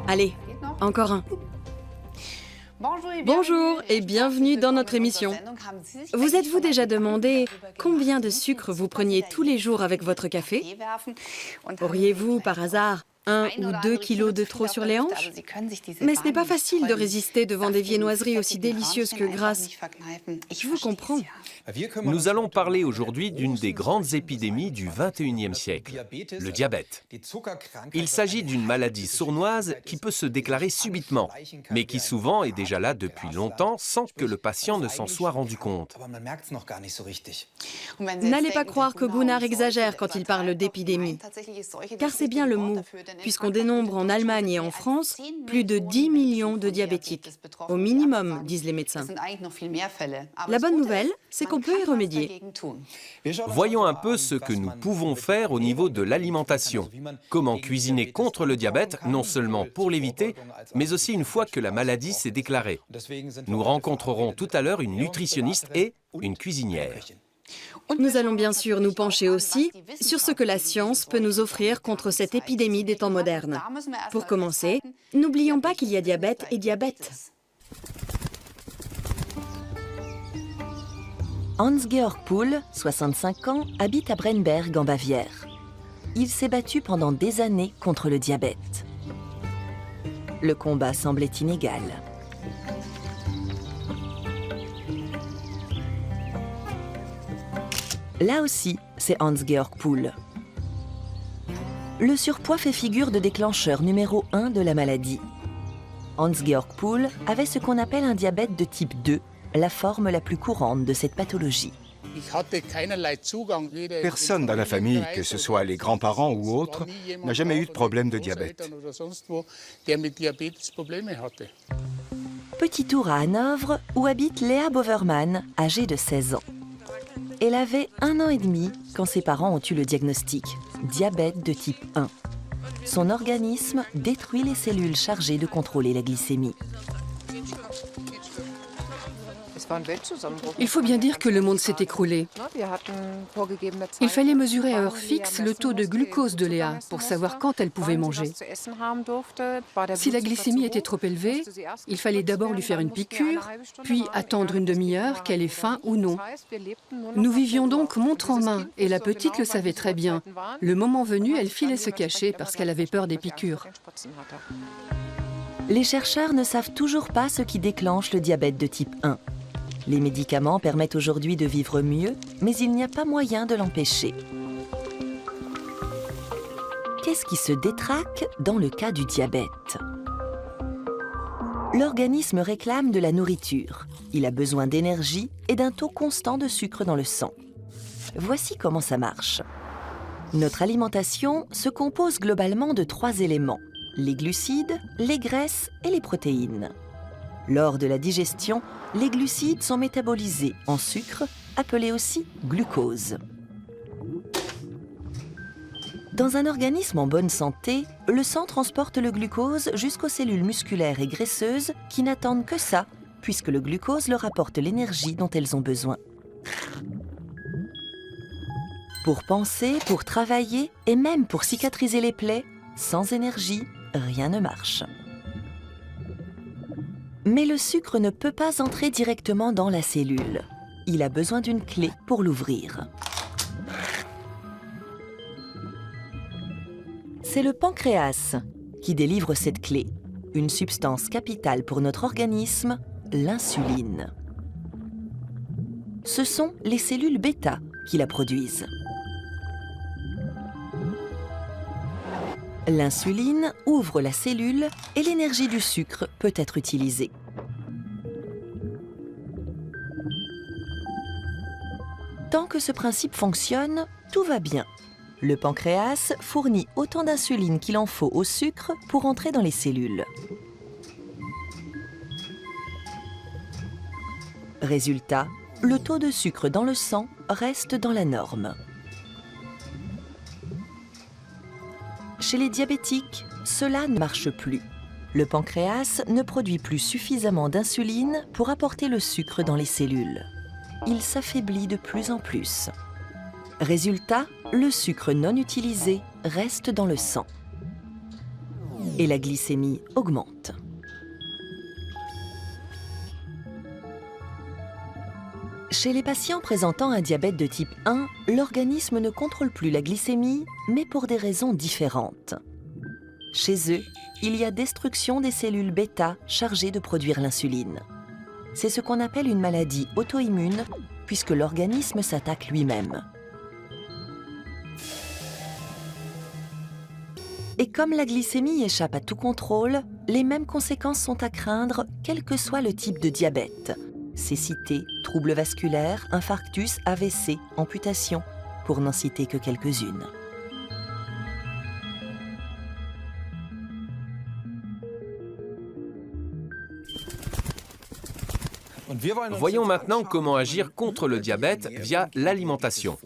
Allez, encore un. Bonjour et bienvenue dans notre émission. Vous êtes-vous déjà demandé combien de sucre vous preniez tous les jours avec votre café? Auriez-vous par hasard 1 ou 2 kilos de trop sur les hanches? Mais ce n'est pas facile de résister devant des viennoiseries aussi délicieuses que grasses. Je vous comprends. Nous allons parler aujourd'hui d'une des grandes épidémies du XXIe siècle, le diabète. Il s'agit d'une maladie sournoise qui peut se déclarer subitement, mais qui souvent est déjà là depuis longtemps sans que le patient ne s'en soit rendu compte. N'allez pas croire que Gunnar exagère quand il parle d'épidémie, car c'est bien le mot, puisqu'on dénombre en Allemagne et en France plus de 10 millions de diabétiques, au minimum, disent les médecins. La bonne nouvelle, c'est qu'on peut y remédier. Voyons un peu ce que nous pouvons faire au niveau de l'alimentation. Comment cuisiner contre le diabète, non seulement pour l'éviter, mais aussi une fois que la maladie s'est déclarée. Nous rencontrerons tout à l'heure une nutritionniste et une cuisinière. Nous allons bien sûr nous pencher aussi sur ce que la science peut nous offrir contre cette épidémie des temps modernes. Pour commencer, n'oublions pas qu'il y a diabète et diabète. Hans-Georg Pohl, 65 ans, habite à Brennberg en Bavière. Il s'est battu pendant des années contre le diabète. Le combat semblait inégal. Là aussi, c'est Hans-Georg Pohl. Le surpoids fait figure de déclencheur numéro 1 de la maladie. Hans-Georg Pohl avait ce qu'on appelle un diabète de type 2, la forme la plus courante de cette pathologie. Personne dans la famille, que ce soit les grands-parents ou autres, n'a jamais eu de problème de diabète. Petit tour à Hanovre, où habite Léa Boverman, âgée de 16 ans. Elle avait 1 an et demi quand ses parents ont eu le diagnostic, diabète de type 1. Son organisme détruit les cellules chargées de contrôler la glycémie. Il faut bien dire que le monde s'est écroulé. Il fallait mesurer à heure fixe le taux de glucose de Léa pour savoir quand elle pouvait manger. Si la glycémie était trop élevée, il fallait d'abord lui faire une piqûre, puis attendre une demi-heure qu'elle ait faim ou non. Nous vivions donc montre en main et la petite le savait très bien. Le moment venu, elle filait se cacher parce qu'elle avait peur des piqûres. Les chercheurs ne savent toujours pas ce qui déclenche le diabète de type 1. Les médicaments permettent aujourd'hui de vivre mieux, mais il n'y a pas moyen de l'empêcher. Qu'est-ce qui se détraque dans le cas du diabète? L'organisme réclame de la nourriture. Il a besoin d'énergie et d'un taux constant de sucre dans le sang. Voici comment ça marche. Notre alimentation se compose globalement de 3 éléments: les glucides, les graisses et les protéines. Lors de la digestion, les glucides sont métabolisés en sucre, appelé aussi glucose. Dans un organisme en bonne santé, le sang transporte le glucose jusqu'aux cellules musculaires et graisseuses qui n'attendent que ça, puisque le glucose leur apporte l'énergie dont elles ont besoin. Pour penser, pour travailler et même pour cicatriser les plaies, sans énergie, rien ne marche. Mais le sucre ne peut pas entrer directement dans la cellule. Il a besoin d'une clé pour l'ouvrir. C'est le pancréas qui délivre cette clé, une substance capitale pour notre organisme, l'insuline. Ce sont les cellules bêta qui la produisent. L'insuline ouvre la cellule et l'énergie du sucre peut être utilisée. Tant que ce principe fonctionne, tout va bien. Le pancréas fournit autant d'insuline qu'il en faut au sucre pour entrer dans les cellules. Résultat, le taux de sucre dans le sang reste dans la norme. Chez les diabétiques, cela ne marche plus. Le pancréas ne produit plus suffisamment d'insuline pour apporter le sucre dans les cellules. Il s'affaiblit de plus en plus. Résultat, le sucre non utilisé reste dans le sang. Et la glycémie augmente. Chez les patients présentant un diabète de type 1, l'organisme ne contrôle plus la glycémie, mais pour des raisons différentes. Chez eux, il y a destruction des cellules bêta chargées de produire l'insuline. C'est ce qu'on appelle une maladie auto-immune, puisque l'organisme s'attaque lui-même. Et comme la glycémie échappe à tout contrôle, les mêmes conséquences sont à craindre, quel que soit le type de diabète. Cécité, troubles vasculaires, infarctus, AVC, amputation, pour n'en citer que quelques-unes. Voyons maintenant comment agir contre le diabète via l'alimentation.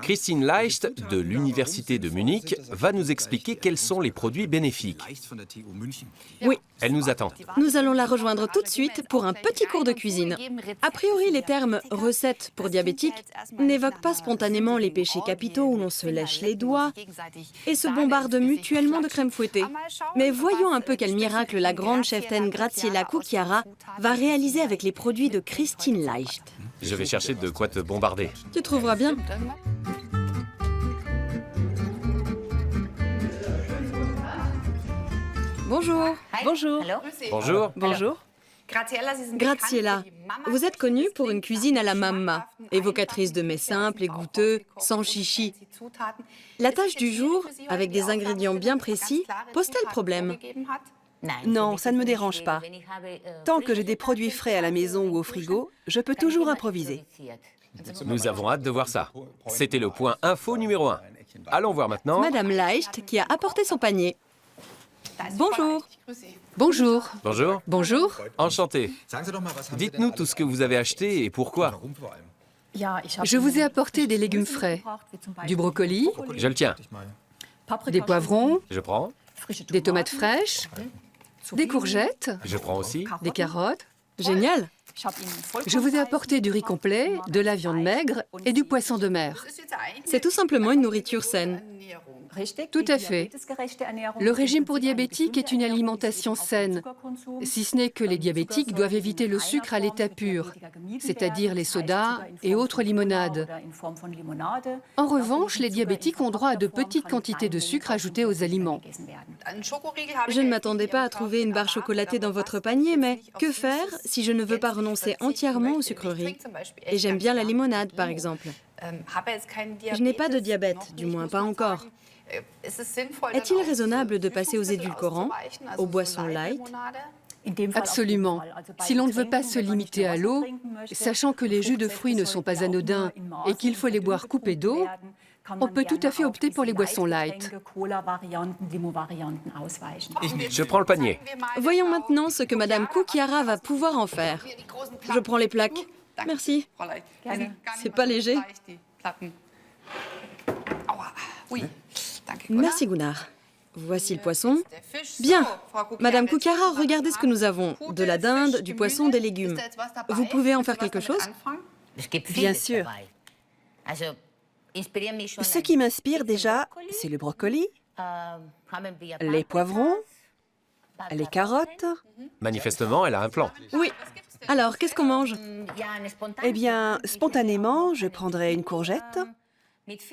Christine Leicht, de l'Université de Munich, va nous expliquer quels sont les produits bénéfiques. Oui, Elle nous attend. nous allons la rejoindre tout de suite pour un petit cours de cuisine. A priori, les termes « recettes pour diabétiques » n'évoquent pas spontanément les péchés capitaux où l'on se lèche les doigts et se bombarde mutuellement de crème fouettée. Mais voyons un peu quel miracle la grande cheftaine Graziella Cucchiara va réaliser avec les produits de Christine Leicht. Je vais chercher de quoi te bombarder. Tu trouveras bien. Bonjour. Bonjour. Bonjour. Bonjour. Graziella, vous êtes connue pour une cuisine à la mamma, évocatrice de mets simples et goûteux, sans chichi. La tâche du jour, avec des ingrédients bien précis, pose-t-elle problème? Non, ça ne me dérange pas. Tant que j'ai des produits frais à la maison ou au frigo, je peux toujours improviser. Nous avons hâte de voir ça. C'était le point info numéro 1. Allons voir maintenant. Madame Leicht qui a apporté son panier. Bonjour. Bonjour. Bonjour. Bonjour. Enchanté. Dites-nous tout ce que vous avez acheté et pourquoi. Je vous ai apporté des légumes frais, du brocoli, Je le tiens. des poivrons, Je prends. des tomates fraîches, des courgettes, Je prends aussi. des carottes. Génial. Je vous ai apporté du riz complet, de la viande maigre et du poisson de mer. C'est tout simplement une nourriture saine. Tout à fait. Le régime pour diabétiques est une alimentation saine, si ce n'est que les diabétiques doivent éviter le sucre à l'état pur, c'est-à-dire les sodas et autres limonades. En revanche, les diabétiques ont droit à de petites quantités de sucre ajoutées aux aliments. Je ne m'attendais pas à trouver une barre chocolatée dans votre panier, mais que faire si je ne veux pas renoncer entièrement aux sucreries? Et j'aime bien la limonade, par exemple. Je n'ai pas de diabète, du moins pas encore. Est-il raisonnable de passer aux édulcorants, aux boissons light? Absolument. Si l'on ne veut pas se limiter à l'eau, sachant que les jus de fruits ne sont pas anodins et qu'il faut les boire coupés d'eau, on peut tout à fait opter pour les boissons light. Je prends le panier. Voyons maintenant ce que Madame Cucchiara va pouvoir en faire. Je prends les plaques. Merci. C'est pas léger. Merci Gunnar. Voici le poisson. Bien. Madame Cucchiara, regardez ce que nous avons. De la dinde, du poisson, des légumes. Vous pouvez en faire quelque chose? Bien sûr. Ce qui m'inspire déjà, c'est le brocoli, les poivrons, les carottes. Manifestement, elle a un plan. Oui. Alors, qu'est-ce qu'on mange? Eh bien, spontanément, je prendrai une courgette.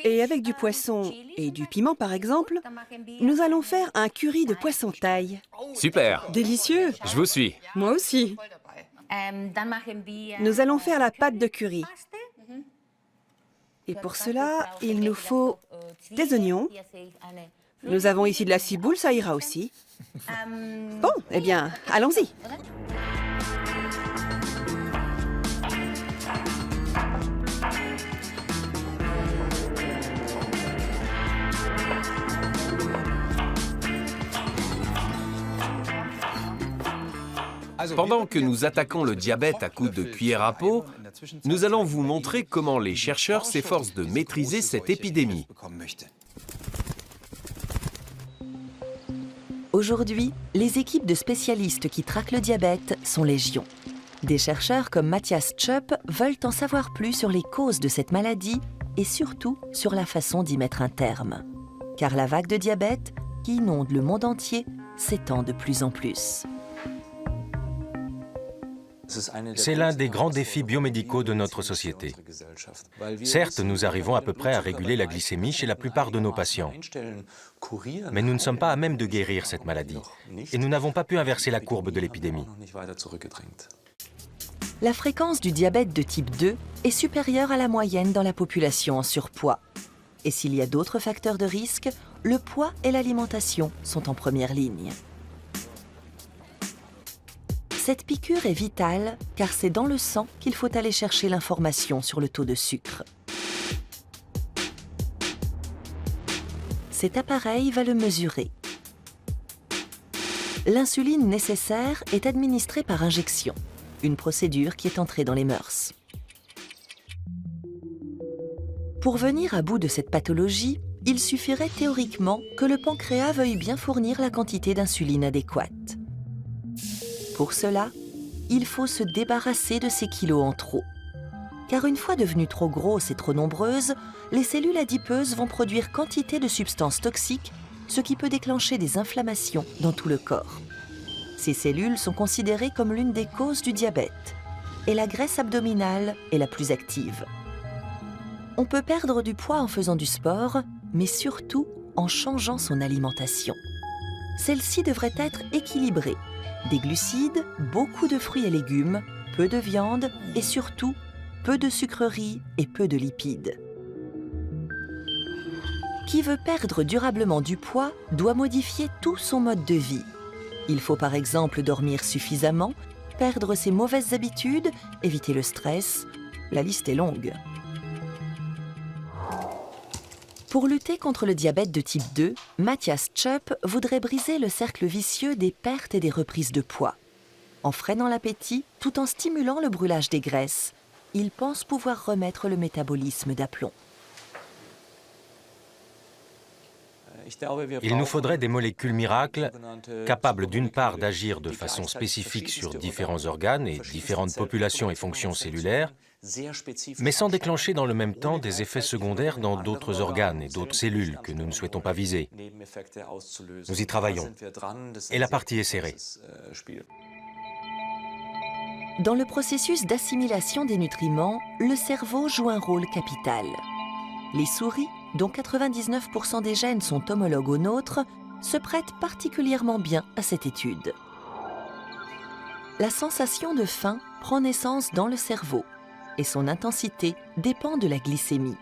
Et avec du poisson et du piment, par exemple, nous allons faire un curry de poisson thaï. Super. Délicieux. Je vous suis. Moi aussi. Nous allons faire la pâte de curry. Et pour cela, il nous faut des oignons. Nous avons ici de la ciboule, ça ira aussi. Bon, eh bien, allons-y. Pendant que nous attaquons le diabète à coups de cuillère à peau, nous allons vous montrer comment les chercheurs s'efforcent de maîtriser cette épidémie. Aujourd'hui, les équipes de spécialistes qui traquent le diabète sont légion. Des chercheurs comme Matthias Tschöp veulent en savoir plus sur les causes de cette maladie et surtout sur la façon d'y mettre un terme. Car la vague de diabète, qui inonde le monde entier, s'étend de plus en plus. C'est l'un des grands défis biomédicaux de notre société. Certes, nous arrivons à peu près à réguler la glycémie chez la plupart de nos patients. Mais nous ne sommes pas à même de guérir cette maladie. Et nous n'avons pas pu inverser la courbe de l'épidémie. La fréquence du diabète de type 2 est supérieure à la moyenne dans la population en surpoids. Et s'il y a d'autres facteurs de risque, le poids et l'alimentation sont en première ligne. Cette piqûre est vitale car c'est dans le sang qu'il faut aller chercher l'information sur le taux de sucre. Cet appareil va le mesurer. L'insuline nécessaire est administrée par injection, une procédure qui est entrée dans les mœurs. Pour venir à bout de cette pathologie, il suffirait théoriquement que le pancréas veuille bien fournir la quantité d'insuline adéquate. Pour cela, il faut se débarrasser de ces kilos en trop. Car une fois devenues trop grosses et trop nombreuses, les cellules adipeuses vont produire quantité de substances toxiques, ce qui peut déclencher des inflammations dans tout le corps. Ces cellules sont considérées comme l'une des causes du diabète, et la graisse abdominale est la plus active. On peut perdre du poids en faisant du sport, mais surtout en changeant son alimentation. Celle-ci devrait être équilibrée. Des glucides, beaucoup de fruits et légumes, peu de viande et surtout peu de sucreries et peu de lipides. Qui veut perdre durablement du poids doit modifier tout son mode de vie. Il faut par exemple dormir suffisamment, perdre ses mauvaises habitudes, éviter le stress. La liste est longue. Pour lutter contre le diabète de type 2, Matthias Tschöp voudrait briser le cercle vicieux des pertes et des reprises de poids. En freinant l'appétit, tout en stimulant le brûlage des graisses, il pense pouvoir remettre le métabolisme d'aplomb. Il nous faudrait des molécules miracles capables d'une part d'agir de façon spécifique sur différents organes et différentes populations et fonctions cellulaires, mais sans déclencher dans le même temps des effets secondaires dans d'autres organes et d'autres cellules que nous ne souhaitons pas viser. Nous y travaillons, et la partie est serrée. Dans le processus d'assimilation des nutriments, le cerveau joue un rôle capital. Les souris, dont 99% des gènes sont homologues aux nôtres, se prêtent particulièrement bien à cette étude. La sensation de faim prend naissance dans le cerveau et son intensité dépend de la glycémie.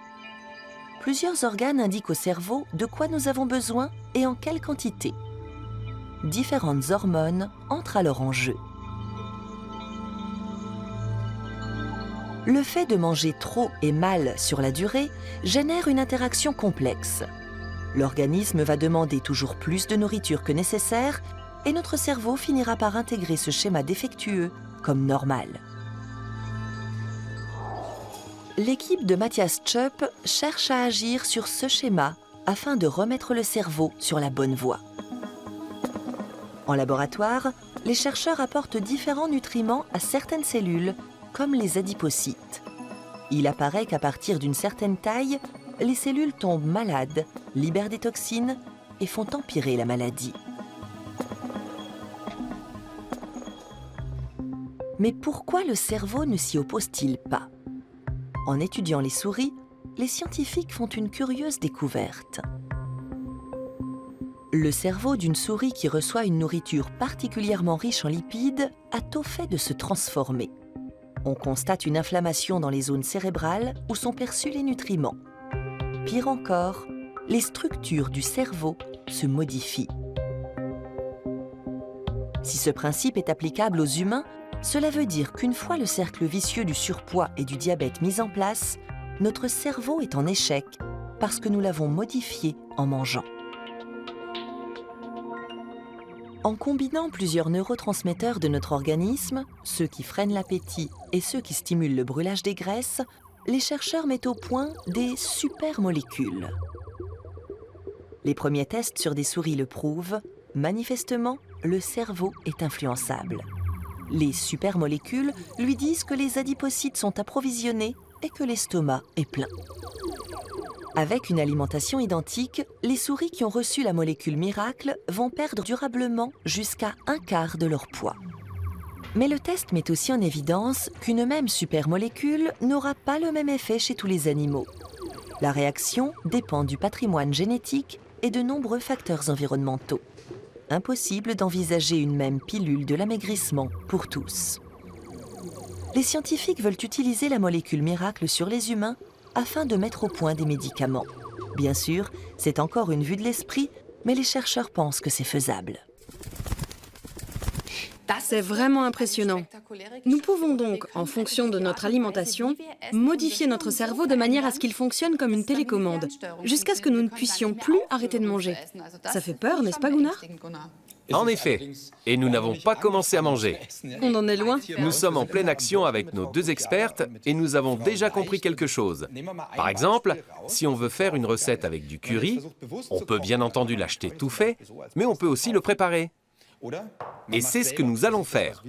Plusieurs organes indiquent au cerveau de quoi nous avons besoin et en quelle quantité. Différentes hormones entrent alors en jeu. Le fait de manger trop et mal sur la durée génère une interaction complexe. L'organisme va demander toujours plus de nourriture que nécessaire et notre cerveau finira par intégrer ce schéma défectueux comme normal. L'équipe de Matthias Tschöp cherche à agir sur ce schéma afin de remettre le cerveau sur la bonne voie. En laboratoire, les chercheurs apportent différents nutriments à certaines cellules comme les adipocytes. Il apparaît qu'à partir d'une certaine taille, les cellules tombent malades, libèrent des toxines et font empirer la maladie. Mais pourquoi le cerveau ne s'y oppose-t-il pas? En étudiant les souris, les scientifiques font une curieuse découverte. Le cerveau d'une souris qui reçoit une nourriture particulièrement riche en lipides a tôt fait de se transformer. On constate une inflammation dans les zones cérébrales où sont perçus les nutriments. Pire encore, les structures du cerveau se modifient. Si ce principe est applicable aux humains, cela veut dire qu'une fois le cercle vicieux du surpoids et du diabète mis en place, notre cerveau est en échec parce que nous l'avons modifié en mangeant. En combinant plusieurs neurotransmetteurs de notre organisme, ceux qui freinent l'appétit et ceux qui stimulent le brûlage des graisses, les chercheurs mettent au point des supermolécules. Les premiers tests sur des souris le prouvent, manifestement, le cerveau est influençable. Les supermolécules lui disent que les adipocytes sont approvisionnés et que l'estomac est plein. Avec une alimentation identique, les souris qui ont reçu la molécule miracle vont perdre durablement jusqu'à un quart de leur poids. Mais le test met aussi en évidence qu'une même supermolécule n'aura pas le même effet chez tous les animaux. La réaction dépend du patrimoine génétique et de nombreux facteurs environnementaux. Impossible d'envisager une même pilule de l'amaigrissement pour tous. Les scientifiques veulent utiliser la molécule miracle sur les humains afin de mettre au point des médicaments. Bien sûr, c'est encore une vue de l'esprit, mais les chercheurs pensent que c'est faisable. C'est vraiment impressionnant. Nous pouvons donc, en fonction de notre alimentation, modifier notre cerveau de manière à ce qu'il fonctionne comme une télécommande, jusqu'à ce que nous ne puissions plus arrêter de manger. Ça fait peur, n'est-ce pas, Gunnar? En effet, et nous n'avons pas commencé à manger. On en est loin. Nous sommes en pleine action avec nos 2 expertes et nous avons déjà compris quelque chose. Par exemple, si on veut faire une recette avec du curry, on peut bien entendu l'acheter tout fait, mais on peut aussi le préparer. Et c'est ce que nous allons faire.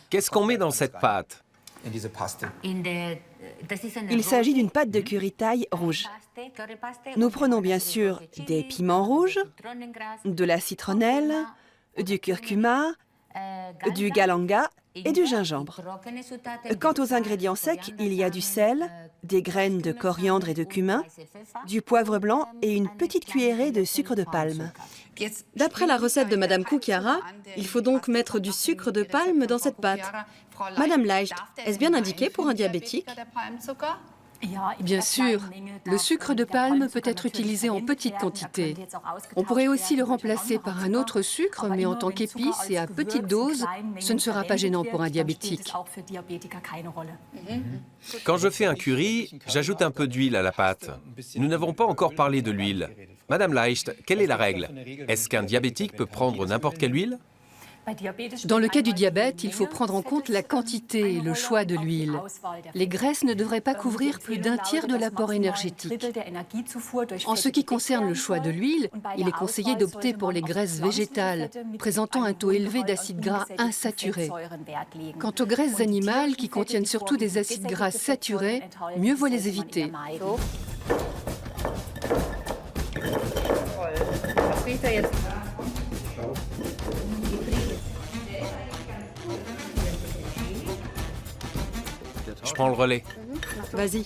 Qu'est-ce qu'on met dans cette pâte? Il s'agit d'une pâte de curry thaï rouge. Nous prenons bien sûr des piments rouges, de la citronnelle, du curcuma, du galanga et du gingembre. Quant aux ingrédients secs, il y a du sel, des graines de coriandre et de cumin, du poivre blanc et une petite cuillerée de sucre de palme. D'après la recette de Madame Koukiara, il faut donc mettre du sucre de palme dans cette pâte. Madame Leicht, est-ce bien indiqué pour un diabétique? Bien sûr, le sucre de palme peut être utilisé en petite quantité. On pourrait aussi le remplacer par un autre sucre, mais en tant qu'épice et à petite dose, ce ne sera pas gênant pour un diabétique. Quand je fais un curry, j'ajoute un peu d'huile à la pâte. Nous n'avons pas encore parlé de l'huile. Madame Leicht, quelle est la règle? Est-ce qu'un diabétique peut prendre n'importe quelle huile? Dans le cas du diabète, il faut prendre en compte la quantité et le choix de l'huile. Les graisses ne devraient pas couvrir plus d'un tiers de l'apport énergétique. En ce qui concerne le choix de l'huile, il est conseillé d'opter pour les graisses végétales, présentant un taux élevé d'acides gras insaturés. Quant aux graisses animales, qui contiennent surtout des acides gras saturés, mieux vaut les éviter. Je prends le relais. Vas-y,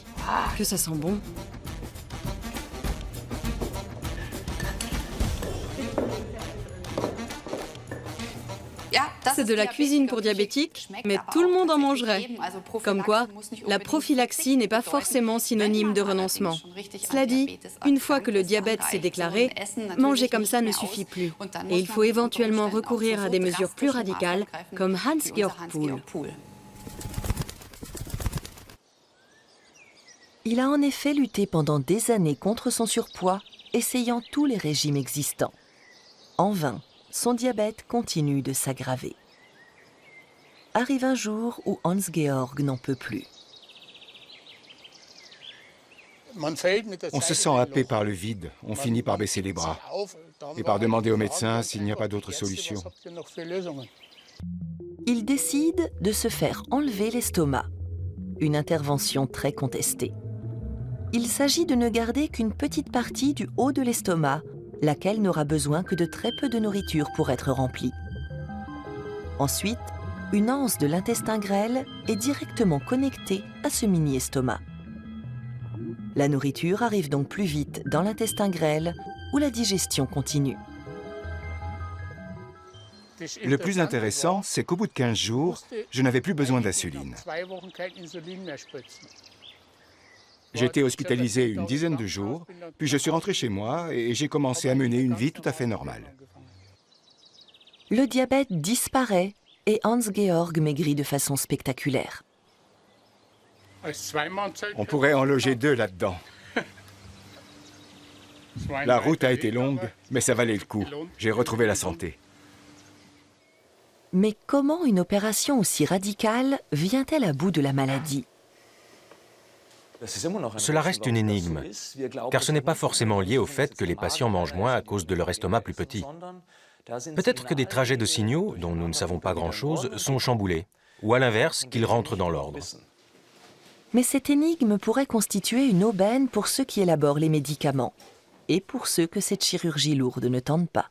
que ça sent bon. C'est de la cuisine pour diabétiques, mais tout le monde en mangerait. Comme quoi, la prophylaxie n'est pas forcément synonyme de renoncement. Cela dit, une fois que le diabète s'est déclaré, manger comme ça ne suffit plus. Et il faut éventuellement recourir à des mesures plus radicales, comme Hans-Georg Pohl. Il a en effet lutté pendant des années contre son surpoids, essayant tous les régimes existants. En vain, son diabète continue de s'aggraver. Arrive un jour où Hans-Georg n'en peut plus. On se sent happé par le vide, on finit par baisser les bras et par demander au médecin s'il n'y a pas d'autre solution. Il décide de se faire enlever l'estomac, une intervention très contestée. Il s'agit de ne garder qu'une petite partie du haut de l'estomac, laquelle n'aura besoin que de très peu de nourriture pour être remplie. Ensuite, une anse de l'intestin grêle est directement connectée à ce mini-estomac. La nourriture arrive donc plus vite dans l'intestin grêle, où la digestion continue. Le plus intéressant, c'est qu'au bout de 15 jours, je n'avais plus besoin d'insuline. J'ai été hospitalisé une dizaine de jours, puis je suis rentré chez moi et j'ai commencé à mener une vie tout à fait normale. Le diabète disparaît et Hans-Georg maigrit de façon spectaculaire. On pourrait en loger 2 là-dedans. La route a été longue, mais ça valait le coup. J'ai retrouvé la santé. Mais comment une opération aussi radicale vient-elle à bout de la maladie? Cela reste une énigme, car ce n'est pas forcément lié au fait que les patients mangent moins à cause de leur estomac plus petit. Peut-être que des trajets de signaux, dont nous ne savons pas grand-chose, sont chamboulés, ou à l'inverse, qu'ils rentrent dans l'ordre. Mais cette énigme pourrait constituer une aubaine pour ceux qui élaborent les médicaments, et pour ceux que cette chirurgie lourde ne tente pas.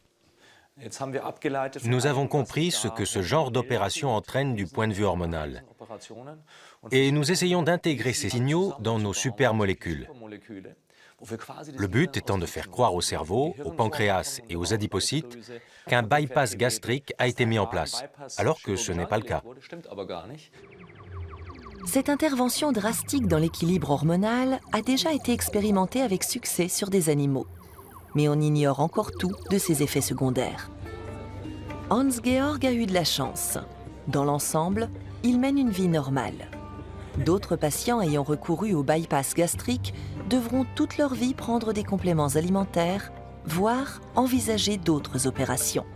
Nous avons compris ce que ce genre d'opération entraîne du point de vue hormonal. Et nous essayons d'intégrer ces signaux dans nos supermolécules. Le but étant de faire croire au cerveau, au pancréas et aux adipocytes qu'un bypass gastrique a été mis en place, alors que ce n'est pas le cas. Cette intervention drastique dans l'équilibre hormonal a déjà été expérimentée avec succès sur des animaux. Mais on ignore encore tout de ses effets secondaires. Hans-Georg a eu de la chance. Dans l'ensemble, il mène une vie normale. D'autres patients ayant recouru au bypass gastrique devront toute leur vie prendre des compléments alimentaires, voire envisager d'autres opérations.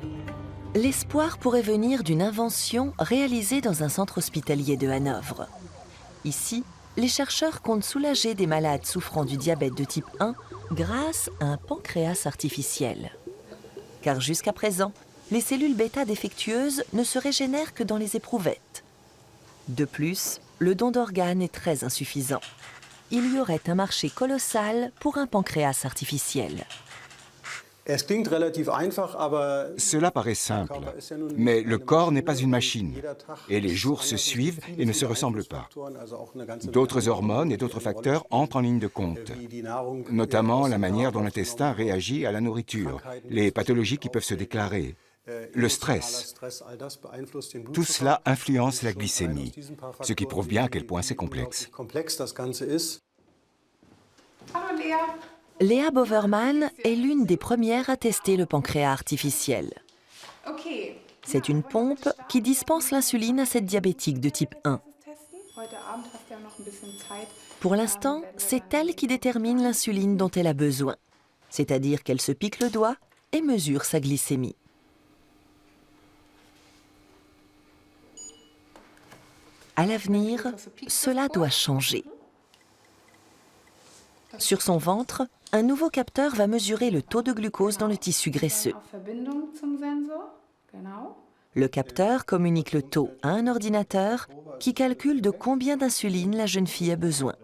L'espoir pourrait venir d'une invention réalisée dans un centre hospitalier de Hanovre. Ici, les chercheurs comptent soulager des malades souffrant du diabète de type 1 grâce à un pancréas artificiel. Car jusqu'à présent, les cellules bêta défectueuses ne se régénèrent que dans les éprouvettes. De plus, le don d'organes est très insuffisant. Il y aurait un marché colossal pour un pancréas artificiel. Cela paraît simple, mais le corps n'est pas une machine, et les jours se suivent et ne se ressemblent pas. D'autres hormones et d'autres facteurs entrent en ligne de compte, notamment la manière dont l'intestin réagit à la nourriture, les pathologies qui peuvent se déclarer, le stress. Tout cela influence la glycémie, ce qui prouve bien à quel point c'est complexe. Léa Boverman est l'une des premières à tester le pancréas artificiel. C'est une pompe qui dispense l'insuline à cette diabétique de type 1. Pour l'instant, c'est elle qui détermine l'insuline dont elle a besoin, c'est-à-dire qu'elle se pique le doigt et mesure sa glycémie. À l'avenir, cela doit changer. Sur son ventre, un nouveau capteur va mesurer le taux de glucose dans le tissu graisseux. Le capteur communique le taux à un ordinateur qui calcule de combien d'insuline la jeune fille a besoin.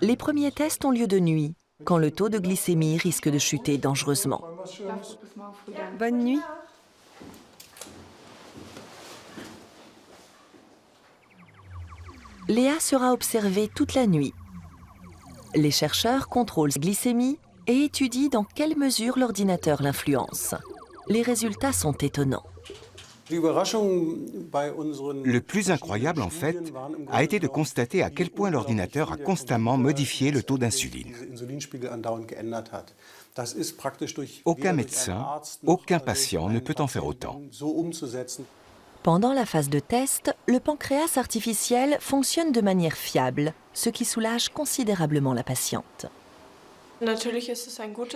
Les premiers tests ont lieu de nuit, quand le taux de glycémie risque de chuter dangereusement. Bonne nuit. Léa sera observée toute la nuit. Les chercheurs contrôlent sa glycémie et étudient dans quelle mesure l'ordinateur l'influence. Les résultats sont étonnants. Le plus incroyable, en fait, a été de constater à quel point l'ordinateur a constamment modifié le taux d'insuline. Aucun médecin, aucun patient ne peut en faire autant. Pendant la phase de test, le pancréas artificiel fonctionne de manière fiable, ce qui soulage considérablement la patiente.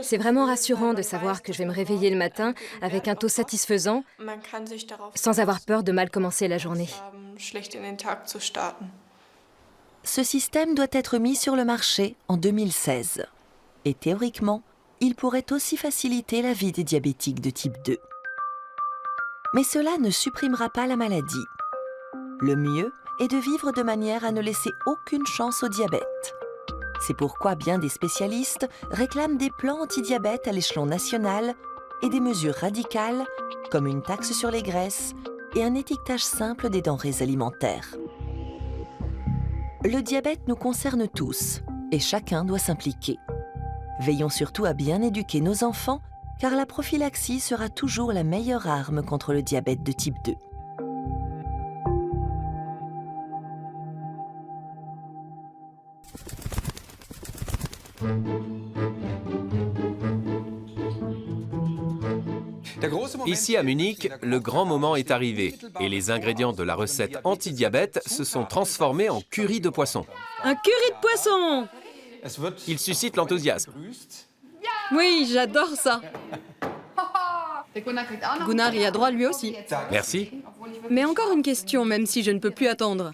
C'est vraiment rassurant de savoir que je vais me réveiller le matin avec un taux satisfaisant, sans avoir peur de mal commencer la journée. Ce système doit être mis sur le marché en 2016. Et théoriquement, il pourrait aussi faciliter la vie des diabétiques de type 2. Mais cela ne supprimera pas la maladie. Le mieux est de vivre de manière à ne laisser aucune chance au diabète. C'est pourquoi bien des spécialistes réclament des plans anti-diabète à l'échelon national et des mesures radicales comme une taxe sur les graisses et un étiquetage simple des denrées alimentaires. Le diabète nous concerne tous et chacun doit s'impliquer. Veillons surtout à bien éduquer nos enfants car la prophylaxie sera toujours la meilleure arme contre le diabète de type 2. Ici à Munich, le grand moment est arrivé et les ingrédients de la recette anti-diabète se sont transformés en curry de poisson. Un curry de poisson! Il suscite l'enthousiasme. Oui, j'adore ça. Gunnar y a droit lui aussi. Merci. Mais encore une question, même si je ne peux plus attendre.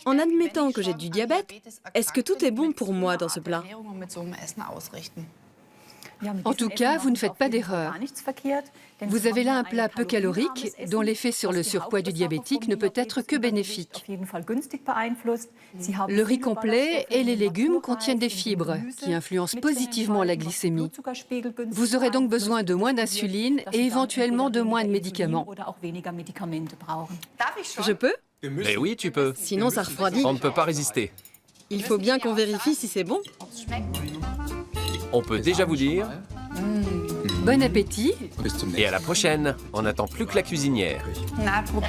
En admettant que j'ai du diabète, est-ce que tout est bon pour moi dans ce plat? En tout cas, vous ne faites pas d'erreur. Vous avez là un plat peu calorique, dont l'effet sur le surpoids du diabétique ne peut être que bénéfique. Le riz complet et les légumes contiennent des fibres qui influencent positivement la glycémie. Vous aurez donc besoin de moins d'insuline et éventuellement de moins de médicaments. Je peux? Mais oui, tu peux. Sinon, ça refroidit. On ne peut pas résister. Il faut bien qu'on vérifie si c'est bon. On peut déjà vous dire... Bon appétit! Et à la prochaine. On n'attend plus que la cuisinière. Na, probier.